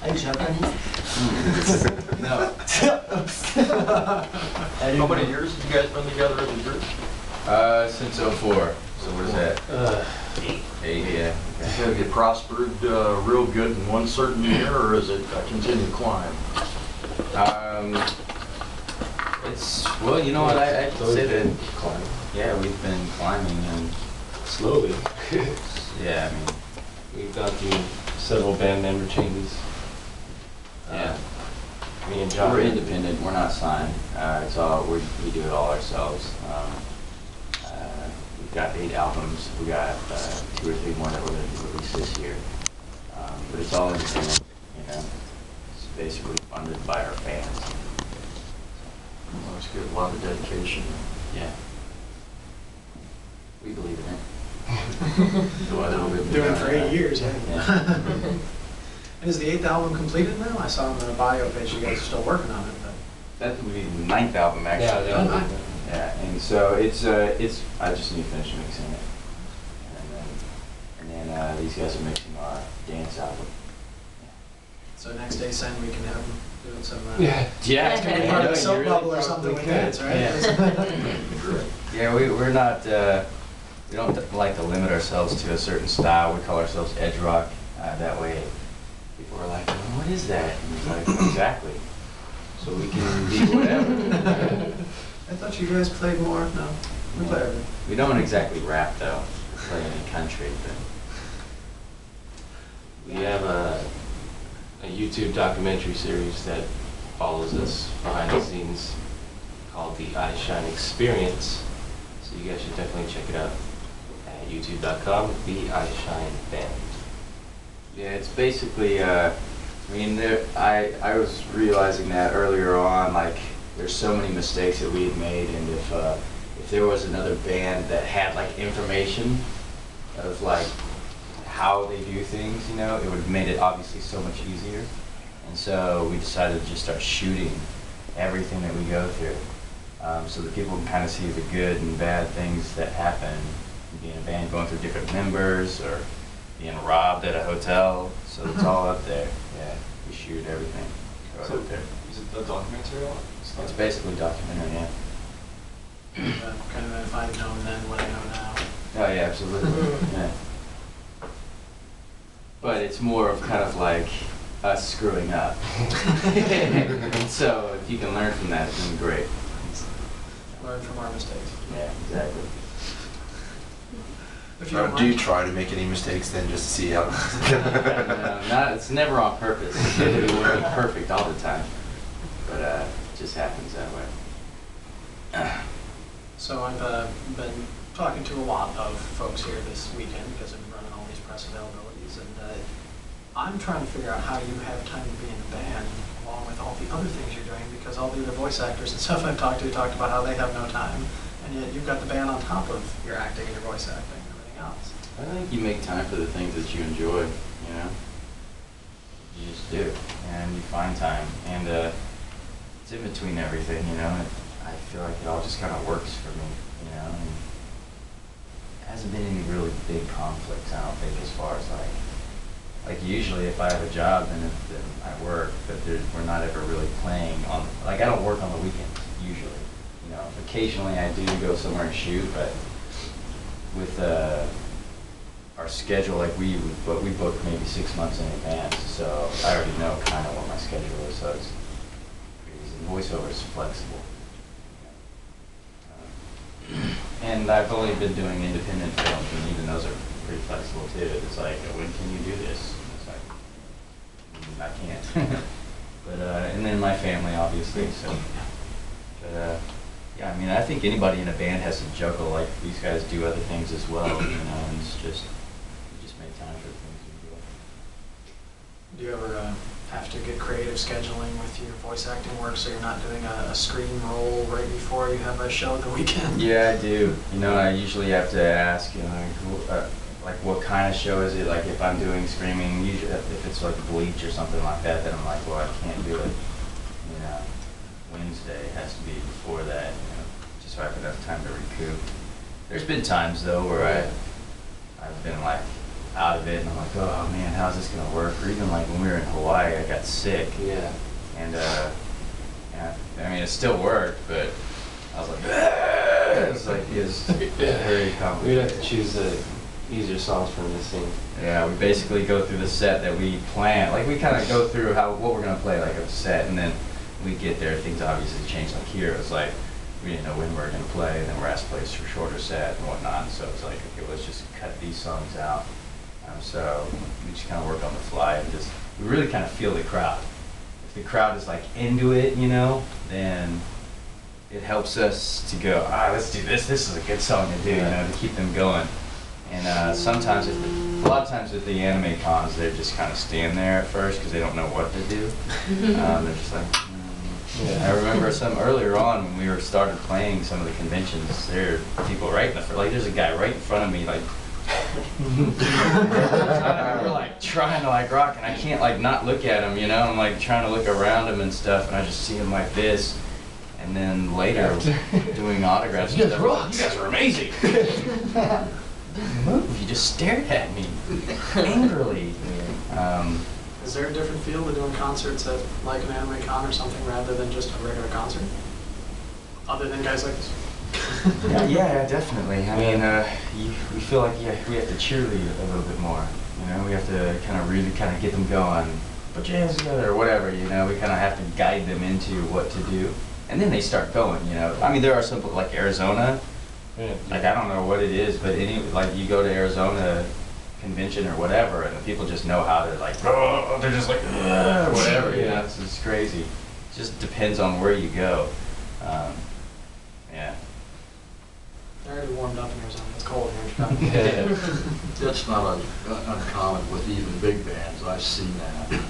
Are you Japanese? No. How many years have you guys been together as a group? Since '04. So what is that? 8, yeah. Okay. Have you prospered real good in one certain year, or is it a continued climb? It's, well, you know what, I'd say that, climbing. yeah, we've been climbing and, Slowly. yeah, I mean, We've gone through several band member changes. yeah. Me and John. We're independent, we're not signed. It's all, we do it all ourselves. We've got 8 albums. We got 2 or 3 more that we're going to release this year. But it's all independent, you know. It's basically funded by our fans. Well, that's good. A lot of dedication. Yeah. We believe in it. Do I know we've Doing it for 8 years, yeah. Yeah. And is the 8th album completed now? I saw on the bio page you guys are still working on it, but. That would be the 9th album, actually. Oh, nice. Yeah, and so it's I just need to finish mixing it, and then these guys are mixing our dance album. So next day, Sen, we can have them doing some. Yeah. Yeah, It's gonna be part of the soap bubble or something with dance, right? Yeah. Yeah, we're not we don't like to limit ourselves to a certain style. We call ourselves edge rock. That way, people are like, well, "What is that?" And it's like, exactly. So we can be whatever. I thought you guys played more. No, we play everything. We don't exactly rap though. We play in country, but We have a YouTube documentary series that follows us behind the scenes called the Eyeshine Experience. So you guys should definitely check it out at youtube.com, the Eyeshine Band. yeah, it's basically. I mean, I was realizing that earlier on, like, there's so many mistakes that we had made, and if there was another band that had, like, information of, like, how they do things, you know, it would have made it obviously so much easier. And so we decided to just start shooting everything that we go through, so that people can kind of see the good and bad things that happen being a band, going through different members, or being robbed at a hotel. So it's all up there. Yeah, we shoot everything. Throw it up there. Is it a documentary on it? It's basically documentary, yeah. Kind of if I'd known then what I know now. Oh yeah, absolutely. Yeah. But it's more of kind of like us screwing up. So if you can learn from that, then great. Learn from our mistakes. Yeah, exactly. If you don't Do you mind. try to make any mistakes then just to see how? No, it's never on purpose. It won't be perfect all the time, but it just happens that way. So I've been talking to a lot of folks here this weekend because I'm running all these press availabilities, and I'm trying to figure out how you have time to be in a band along with all the other things you're doing, because all the other voice actors and stuff I've talked to talked about how they have no time, and yet you've got the band on top of your acting and your voice acting and everything else. I think you make time for the things that you enjoy, you know? You just do, and you find time, and it's in between everything, you know? I feel like it all just kind of works for me, you know? And there hasn't been any really big conflicts, I don't think, as far as like usually if I have a job, then I work, but we're not ever really playing on, like I don't work on the weekends, usually. You know, occasionally I do go somewhere and shoot, but with our schedule, like we book maybe 6 months in advance, so I already know kind of what my schedule is, so it's pretty easy. Voiceover is flexible. And I've only been doing independent films, and even those are pretty flexible too. It's like, when can you do this? And it's like, I can't. But and then my family, obviously. So, but yeah, I mean, I think anybody in a band has to juggle. Like these guys do other things as well, you know. And it's just you just make time for things you enjoy. Do you ever have to get creative scheduling with your voice acting work so you're not doing a screen roll right before you have a show the weekend? Yeah, I do. You know, I usually have to ask, you know, like what kind of show is it? Like if I'm doing screaming, usually if it's like Bleach or something like that, then I'm like, well, I can't do it. You know, Wednesday has to be before that, you know, just so I have enough time to recoup. There's been times though where I've been like out of it, and I'm like, oh man, how's this gonna work? Or even like when we were in Hawaii, I got sick, Yeah. and yeah, I mean it still worked, but I was like, it was like very complicated. We'd have to choose the easier songs for him to sing. Yeah, we basically go through the set that we plan. Like we kind of go through what we're gonna play, like a set, and then we get there. Things obviously change. Like here, it was like we didn't know when we were gonna play, and then we're asked to play a shorter set and whatnot. So it's like, okay, let's just cut these songs out. So we just kind of work on the fly and just we really kind of feel the crowd. If the crowd is like into it, you know, then it helps us to go, let's do this. This is a good song to do, you know, to keep them going. And sometimes, a lot of times with the anime cons, they just kind of stand there at first because they don't know what to do. They're just like, Yeah. I remember some earlier on when we started playing some of the conventions, there are people right in the front, like there's a guy right in front of me, like, we're like trying to like rock, and I can't like not look at him, you know, I'm like trying to look around him and stuff, and I just see him like this. And then later, doing autographs, you guys rock. You guys are amazing. Move! You just stared at me angrily. Is there a different feel to doing concerts at like an anime con or something rather than just a regular concert? Other than guys like this? Yeah, definitely. I mean, we feel like we have to cheerlead a little bit more. You know, we have to kind of really kind of get them going, put your hands together or whatever. You know, we kind of have to guide them into what to do. And then they start going, you know. I mean, there are some, like Arizona, like I don't know what it is, but like you go to Arizona convention or whatever, and the people just know how to like, they're just like, whatever, you know, it's crazy. It just depends on where you go. Yeah. They're already warmed up in Arizona. It's cold here in Chicago. That's not uncommon with even big bands. I've seen that.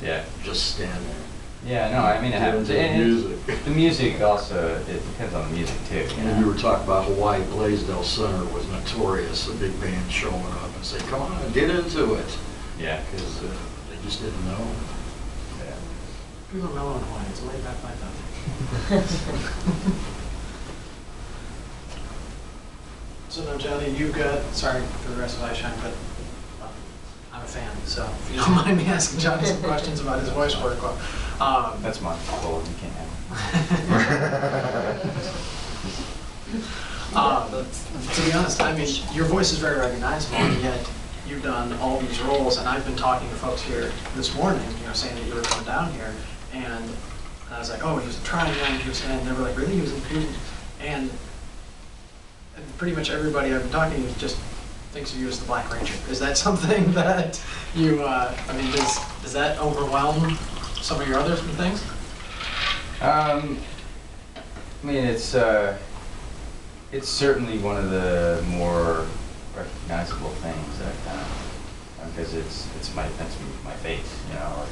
Yeah. Just stand there. Yeah, no, I mean it happens. The music. The music also, it depends on the music too. You know? You were talking about Hawaii. Blaisdell Center was notorious, a big band showing up and say, come on, get into it. Yeah. Because they just didn't know. Yeah. People don't know in Hawaii. It's a laid back life out there. So now, Johnny, you've got, sorry for the rest of Eyeshine, but I'm a fan, so if you don't mind me asking Johnny some questions about his voice work. That's my fault. You can't have it. To be honest, I mean, your voice is very recognizable, and yet you've done all these roles, and I've been talking to folks here this morning, you know, saying that you were coming down here, and I was like, oh, he was trying, and they were like, really? He was and pretty much everybody I've been talking to just thinks of you as the Black Ranger. Is that something that you, I mean, does that overwhelm some of your other things? I mean, it's certainly one of the more recognizable things that because that's my face, you know.